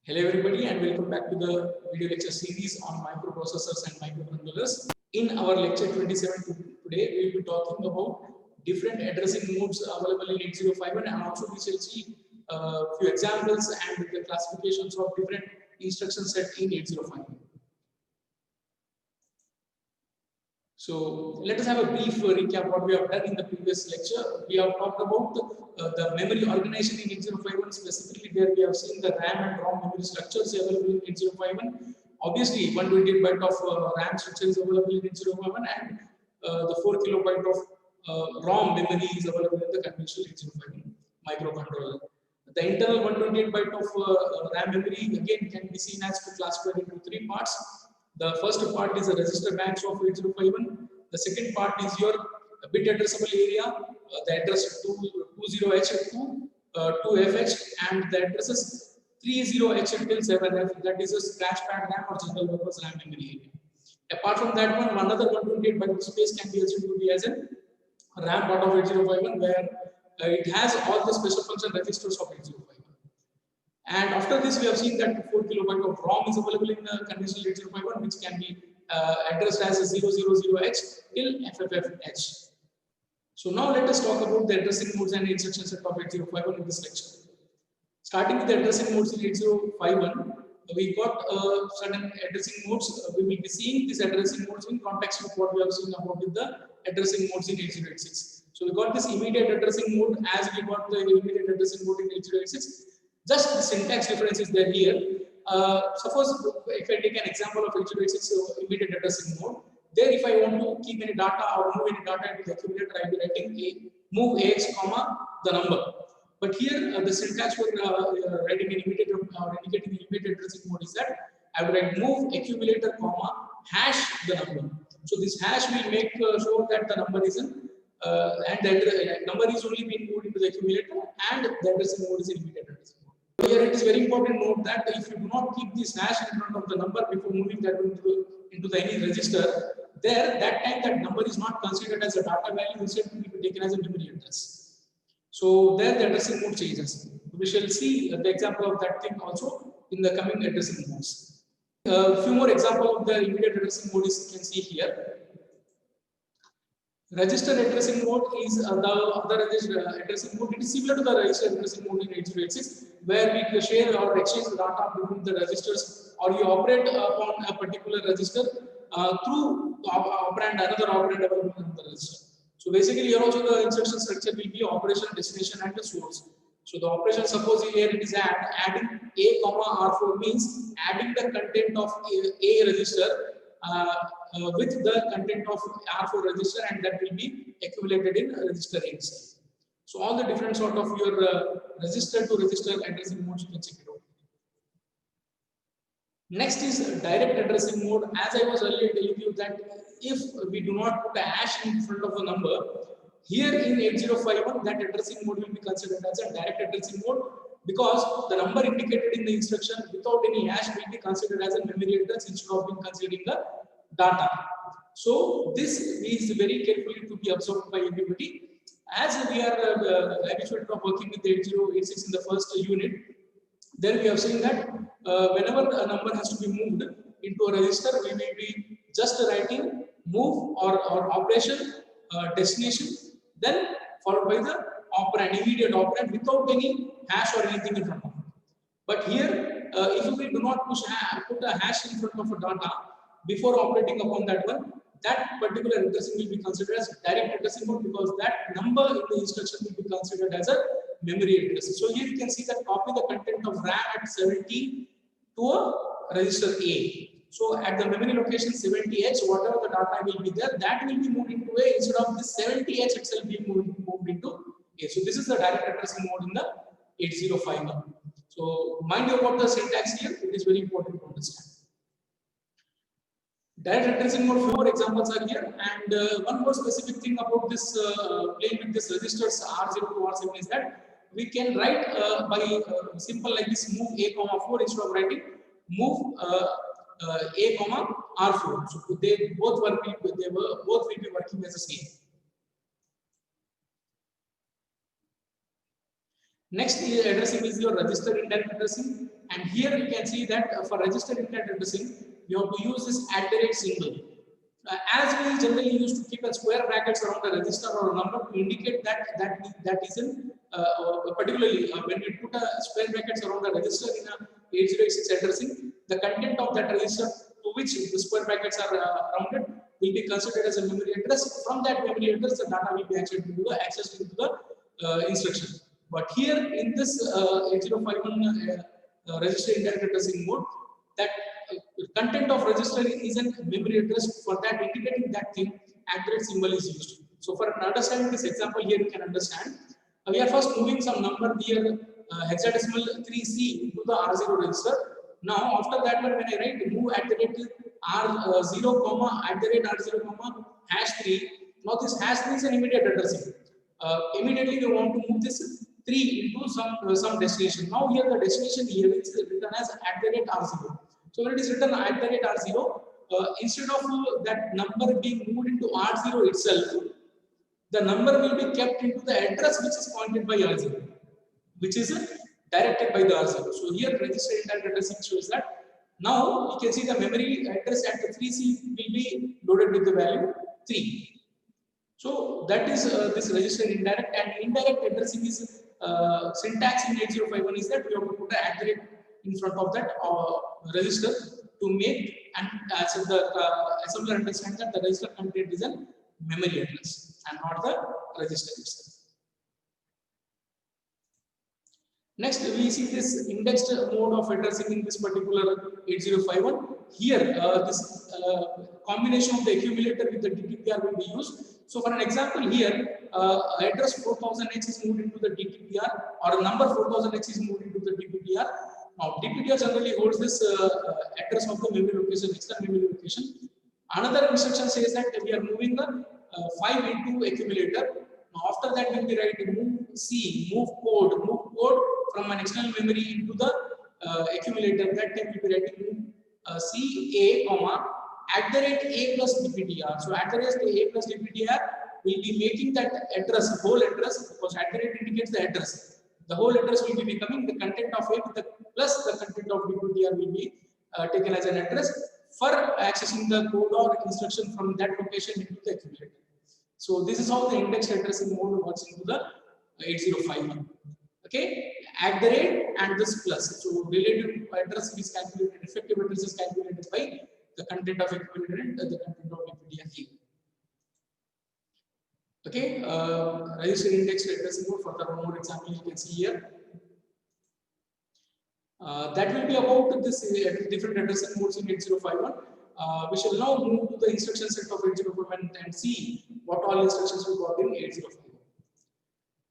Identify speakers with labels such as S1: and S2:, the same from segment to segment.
S1: Hello everybody and welcome back to the video lecture series on microprocessors and microcontrollers. In our lecture 27 today, we will be talking about different addressing modes available in 8051 and also we shall see few examples and the classifications of different instruction set in 8051. So let us have a brief recap what we have done in the previous lecture. We have talked about the memory organization in 8051. Specifically, there we have seen the RAM and ROM memory structures available in 8051. Obviously, 128 byte of RAM structure is available in 8051 and the 4 kilobyte of ROM memory is available in the conventional 8051 microcontroller. The internal 128 byte of RAM memory again can be seen as classified into three parts. The first part is the register banks of 8051. The second part is your bit addressable area, the address 20H to 2FH, and the addresses 30H till 7F. That is a scratchpad RAM or general purpose RAM memory area. Apart from that one, another 128 byte space can be assumed to be as a RAM part of 8051, where it has all the special function registers of 8051. And after this, we have seen that 4 kilobyte of ROM is available in conventional 8051, which can be addressed as 000H till FFFH. So now let us talk about the addressing modes and instruction set of 8051 in this lecture. Starting with the addressing modes in 8051, we got certain addressing modes. We will be seeing these addressing modes in context with what we have seen about with the addressing modes in 8086. So we got this immediate addressing mode as we got the immediate addressing mode in 8086. Just the syntax difference is there here. Suppose if I take an example of 8086 immediate addressing mode, there if I want to keep any data or move any data into the accumulator, I will be writing a move AX comma the number. But here the syntax for writing an immediate or indicating the immediate addressing mode is that I will write move accumulator comma hash the number. So this hash will make sure that the number is in and the number is only being moved into the accumulator and the addressing mode is in immediate addressing mode. Here it is very important to note that if you do not keep this hash in front of the number before moving that into the any register, there that time that number is not considered as a data value, instead it will be taken as a memory address. So there the addressing mode changes. We shall see the example of that thing also in the coming addressing modes. A few more examples of the immediate addressing mode is you can see here. Register addressing mode is the other addressing mode. It is similar to the register addressing mode in 8086, where we share or exchange data between the registers, or you operate upon a particular register through another operand available in the register. So basically, here also the instruction structure will be operation, destination, and the source. So the operation, suppose here it is adding A comma R4 means adding the content of A register with the content of R4 register, and that will be accumulated in register A itself. So all the different sort of your register to register addressing modes you can check it out. Next is direct addressing mode. As I was earlier telling you that if we do not put a hash in front of a number, here in 8051 that addressing mode will be considered as a direct addressing mode, because the number indicated in the instruction without any hash will be considered as a memory address instead of being considering the data. So this is very carefully to be observed by everybody. As we are habituated of working with 8086 in the first unit, there we have seen that whenever a number has to be moved into a register, we will be just writing move or operation destination, then followed by the operand, immediate operand without any hash or anything in front of it. But here, if we do not put a hash in front of a data before operating upon that one, that particular addressing will be considered as direct addressing mode, because that number in the instruction will be considered as a memory address. So here you can see that copy the content of RAM at 70 to a register A. So at the memory location 70H, whatever the data will be there, that will be moved into A instead of this 70H itself being moved into A. So this is the direct addressing mode in the 8051. So mind you about the syntax here, it is very important to understand. Direct addressing mode, few more examples are here, and one more specific thing about this playing with this registers R0 to R7 is that we can write by simple like this move A comma 4 instead of writing move A comma R4. So they both will be working as the same. Next addressing is your register indirect addressing. And here you can see that for register indirect addressing, you have to use this @symbol. As we generally used to keep a square brackets around the register or a number to indicate that is in particularly when we put a square brackets around the register in a 8086 addressing, the content of that register to which the square brackets are rounded will be considered as a memory address. From that memory address, the data will be accessed into the instruction. But here in this 8051 register indirect addressing mode, that content of register is a memory address. For that indicating that thing, symbol is used. So for understanding this example here, you can understand. We are first moving some number here, hexadecimal 3C into the R0 register. Now after that one, when I write move @R0, @R0, #3. Now this #3 is an immediate addressing. Immediately we want to move this 3 into some destination. Now here the destination here is written as @R0. So when it is written @R0, instead of that number being moved into R0 itself, the number will be kept into the address which is pointed by R0, which is directed by the R0. So here register indirect addressing shows that now you can see the memory address at the 3C will be loaded with the value 3. So that is this register indirect, and indirect addressing is syntax in 8051 is that we have to put an @ in front of that register to make and as the assembler understand that the register content is a memory address and not the register itself. Next, we see this indexed mode of addressing in this particular 8051. Here, this combination of the accumulator with the DTPR will be used. So, for an example, here, address 4000X is moved into the DTPR, or a number 4000X is moved into the DPTR. Now, DPTR generally holds this address of the memory location, external memory location. Another instruction says that we are moving the 5 into accumulator. Now, after that, when we write move C, move code from an external memory into the accumulator, that time we will be writing move C A, @A plus DPTR. So @A plus DPTR will be making that address, whole address, because @ indicates the address. The whole address will be becoming the content of A plus the content of DPTR will be taken as an address for accessing the code or instruction from that location into the accumulator. So this is how the indexed addressing mode works into the 8051. Okay, @ and this plus. So relative address is calculated, effective address is calculated by the content of accumulator and the content of DPTR here. Okay, register indexed addressing mode. For the more example, you can see here. That will be about this different addressing modes in 8051. We shall now move to the instruction set of 8051 and see what all instructions we got in 8051.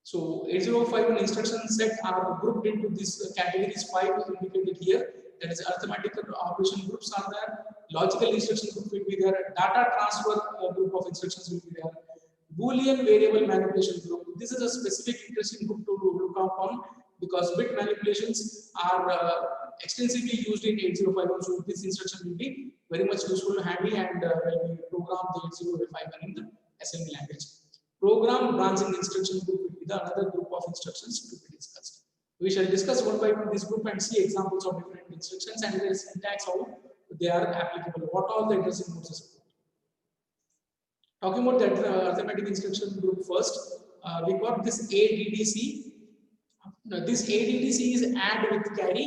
S1: So 8051 instruction set are grouped into these categories 5 indicated here. That is arithmetical operation groups are there, logical instruction group will be there, data transfer group of instructions will be there, Boolean variable manipulation group. This is a specific interesting group to look upon because bit manipulations are extensively used in 8051. So this instruction will be very much useful, handy, and when we program the 8051 in the assembly language. Program branching instruction group will be the another group of instructions to be discussed. We shall discuss one by one this group and see examples of different instructions and their syntax, how they are applicable, what all the addressing modes are. Talking about the arithmetic instruction group first, we got this ADDC. This ADDC is add with carry.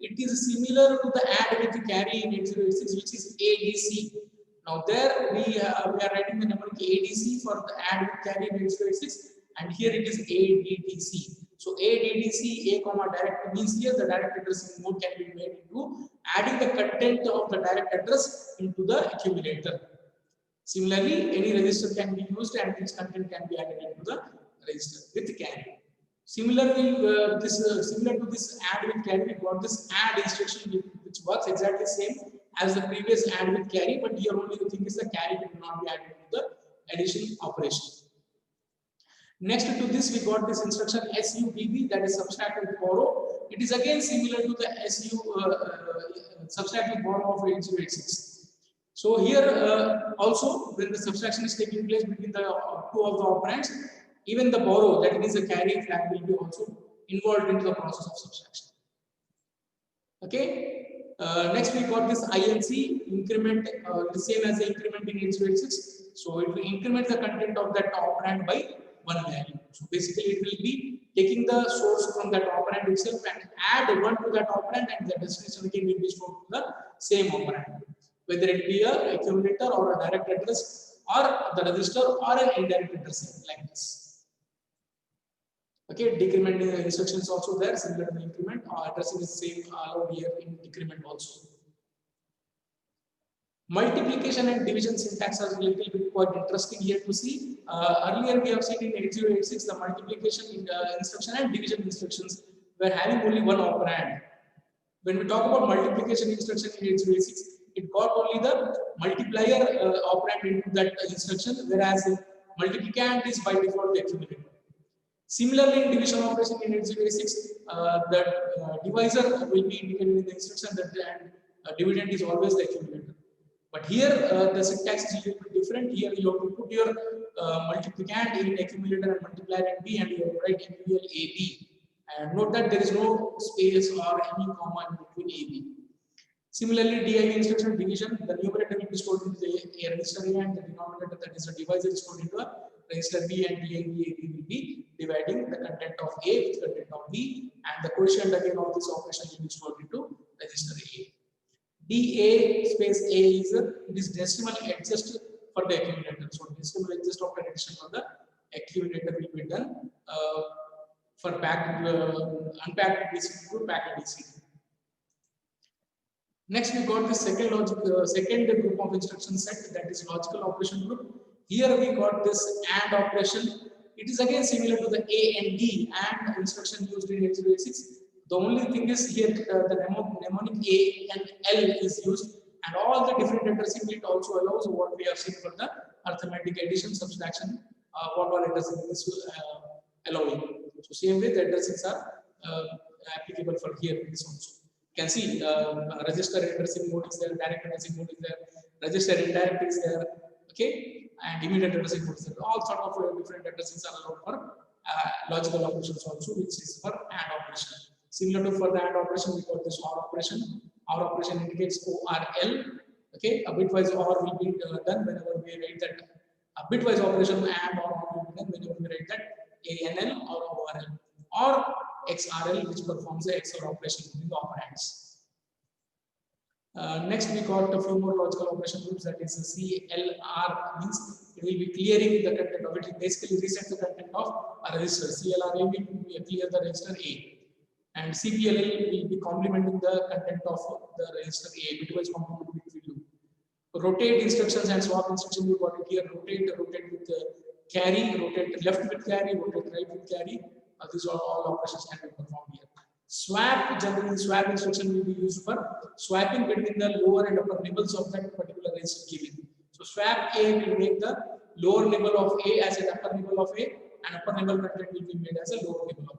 S1: It is similar to the add with carry in 8086, which is ADC. Now there we are writing the number ADC for the add with carry in 8086, and here it is ADDC. So ADDC A, direct means here the direct addressing mode can be made into adding the content of the direct address into the accumulator. Similarly, any register can be used and its content can be added into the register with carry. Similarly, similar to this add with carry, we got this add instruction which works exactly same as the previous add with carry, but here only the thing is the carry will not be added to the addition operation. Next to this, we got this instruction SUBB, that is subtract with borrow. It is again similar to the subtract with borrow of 8086. So here also, when the subtraction is taking place between the two of the operands, even the borrow, that is a carry flag, will be also involved into the process of subtraction. Okay. Next we got this INC increment, the same as the increment in 8086. So it will increment the content of that operand by one value. So basically it will be taking the source from that operand itself and add one to that operand, and the destination again will be stored to the same operand, whether it be a accumulator or a direct address or the register or an indirect address like this. Okay, decrement instruction is also there, similar to the increment. Addressing is same allowed here in decrement also. Multiplication and division syntax are a little bit quite interesting here to see. Earlier we have seen in 8086 the multiplication in instruction and division instructions were having only one operand. When we talk about multiplication instruction in 8086, it got only the multiplier operand into that instruction, whereas multiplicand is by default the accumulator. Similarly, in division operation in 8086, the divisor will be indicated in the instruction that the dividend is always the accumulator. But here the syntax is a little bit different. Here you have to put your multiplicand in accumulator and multiplier in B, and you have to write MUL AB. And note that there is no space or any comma in between AB. Similarly, DIV instruction division, the numerator will be stored into the register A, and the denominator, that is the divisor, is stored into a register B, and DIV AB will be dividing the content of A with content of B, and the quotient again of this operation will be stored into register A. DA space A is decimal adjust for the accumulator. So decimal adjust of addition for the accumulator will be done for packed unpacked BCD to packed BCD. Next, we got the second group of instruction set, that is logical operation group. Here we got this AND operation. It is again similar to the A and D AND instruction used in 8086. The only thing is here the mnemonic A and L is used, and all the different addressing it also allows what we have seen for the arithmetic addition, subtraction, what all addressing is allowing. So same way the addressings are applicable for here this also. You can see register addressing mode is there, direct addressing mode is there, register indirect is there, okay, and immediate addressing mode is there. All sort of different addressings are allowed for logical operations also, which is for AND operation. Similar to for the AND operation, we got this OR operation. OR operation indicates ORL. Okay, a bitwise OR will be done whenever we write that. A bitwise operation AND or OR will be done whenever we write that ANL or ORL, or XRL, which performs the XOR operation using the operands. Next, we got a few more logical operation groups, that is CLR, means it will be clearing the content of it. It basically resets the content of a register. CLR will clear the register A, and CPLL will be complementing the content of the register A, bitwise complement will do. Rotate instructions and swap instructions, we got it here. Rotate with carry, rotate left with carry, rotate right with carry. These are all operations can be performed here. Swap, generally swap instruction will be used for swapping between the lower and upper nibbles of that particular register given. So swap A will make the lower nibble of A as an upper nibble of A, and upper nibble content will be made as a lower nibble of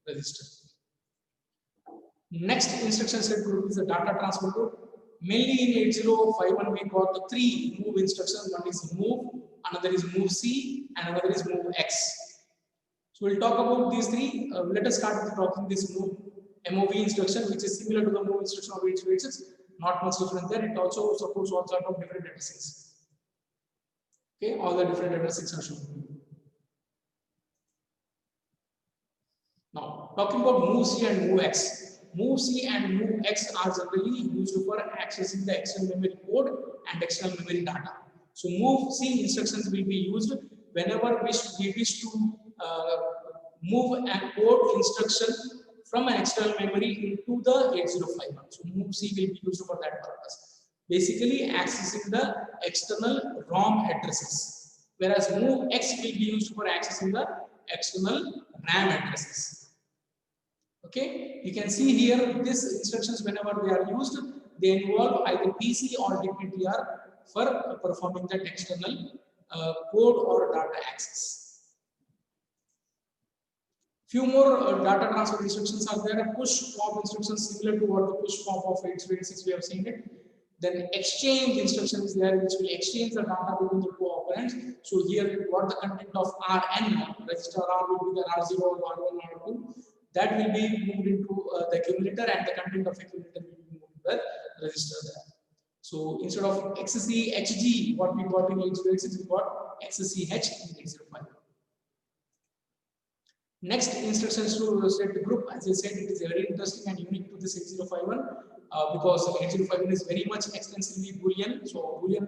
S1: the register. Next instruction set group is the data transfer group. Mainly in 8051 we got the three move instructions. One is move, another is move C, and another is move X. So we'll talk about these three. Let us start with talking this MOV instruction, which is similar to the move instruction of 8086. Not much different there. It also supports all sort of different addressings. Okay, all the different addressings are shown. Now, talking about move C and move X. Move C and move X are generally used for accessing the external memory code and external memory data. So move C instructions will be used whenever we wish to move a code instruction from an external memory into the 8051. So move C will be used for that purpose. Basically accessing the external ROM addresses, whereas move X will be used for accessing the external RAM addresses. Okay, you can see here these instructions, whenever they are used, they involve either PC or DPTR for performing that external code or data access. Few more data transfer instructions are there. Push pop instructions similar to what the push pop of 8086 we have seen it. Then exchange instruction is there, which will exchange the data between the two operands. So here what the content of Rn, register R will be the R0 or R1 or R2. That will be moved into the accumulator, and the content of accumulator register there. So instead of XCHG, what we got in 8086, we got XCH in 805. Next, instructions to set the group. As I said, it is very interesting and unique to this 8051 because 8051 is very much extensively Boolean. So Boolean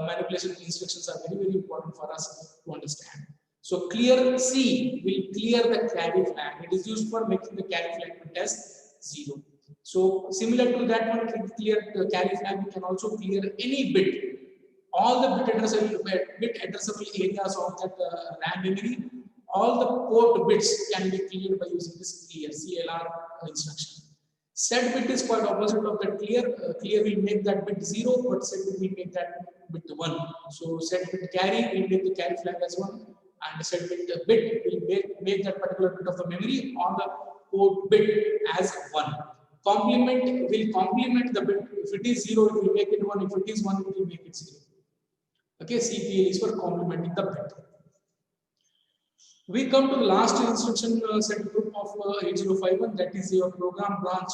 S1: manipulation instructions are very important for us to understand. So clear C will clear the carry flag. It is used for making the carry flag bit as 0. So similar to that one, clear carry flag, we can also clear any bit. All the bit addressable areas of that RAM memory, all the port bits can be cleared by using this clear CLR instruction. Set bit is quite opposite of that clear. Clear will make that bit 0, but set bit will make that bit 1. So set bit carry will make the carry flag as 1, and set bit will make that particular bit of the memory on the port bit as 1. Complement will complement the bit. If it is 0, it will make it 1. If it is 1, it will make it 0. Okay, CPL is for complementing the bit. We come to the last instruction set group of 8051, that is your program branch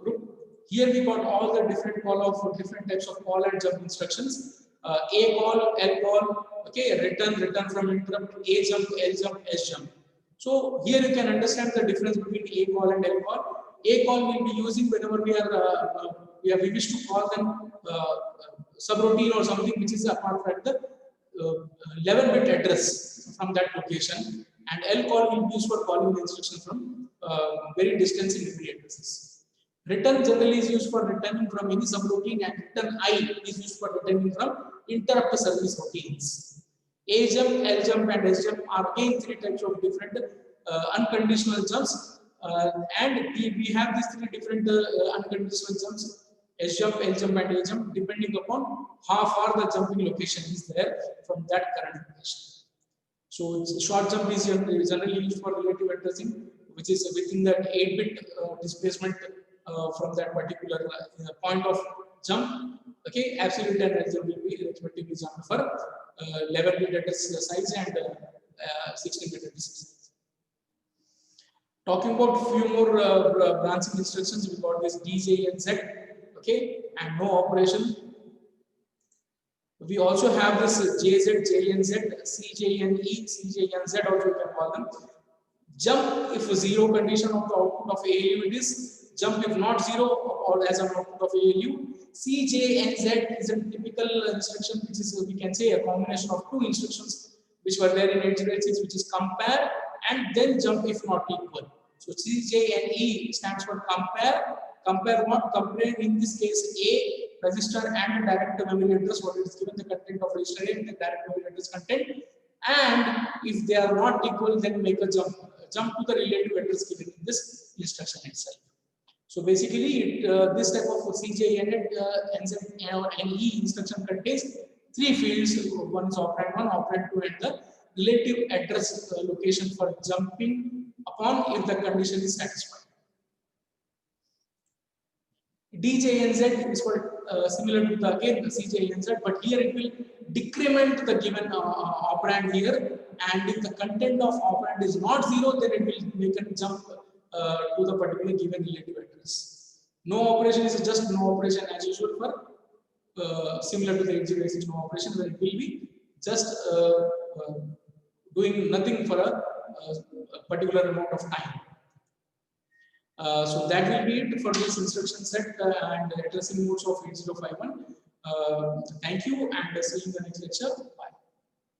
S1: group. Here we got all the different call of different types of call and jump instructions. A call, L call, okay, return from interrupt, A jump, L jump, S jump. So here you can understand the difference between A call and L call. A call will be using whenever we wish to call them subroutine or something which is apart from the 11-bit address from that location, and L call will be used for calling the instruction from very distant memory addresses. Return generally is used for returning from any subroutine, and return I is used for returning from interrupt service routines. A jump, L jump, and S jump are again 3 types of different unconditional jumps, and we have these 3 different unconditional jumps: S jump, L jump, and A jump, depending upon how far the jumping location is there from that current location. So short jump is generally used for relative addressing, which is within that 8-bit displacement from that particular point of jump. Okay, absolute and relative will be respectively jumped for 11-bit address size and 16-bit address size. Talking about few more branching instructions, we got this DJ and Z. Okay, and no operation. We also have this JZ, JNZ, CJNE, CJNZ also you can call them. Jump if 0 condition of the output of ALU it is, jump if not 0 or as an output of ALU. CJNZ is a typical instruction which is, we can say, a combination of 2 instructions which were there in 8086, which is compare and then jump if not equal. So CJNE stands for compare. Compare what? Compare in this case A register and direct memory address, what is given the content of register A and the direct memory address content, and if they are not equal, then make a jump to the relative address given in this instruction itself. So basically, this type of CJNZ or NE instruction contains 3 fields. One is operand 1, operand 2, and the relative address location for jumping upon if the condition is satisfied. DJNZ is for similar to the CJNZ, but here it will decrement the given operand here, and if the content of operand is not 0, then it will make a jump to the particular given relative address. No operation is just no operation as usual for similar to the 8086 no operation, where it will be just doing nothing for a particular amount of time. So that will be it for this instruction set and addressing modes of 8051. Thank you, and see you in the next lecture.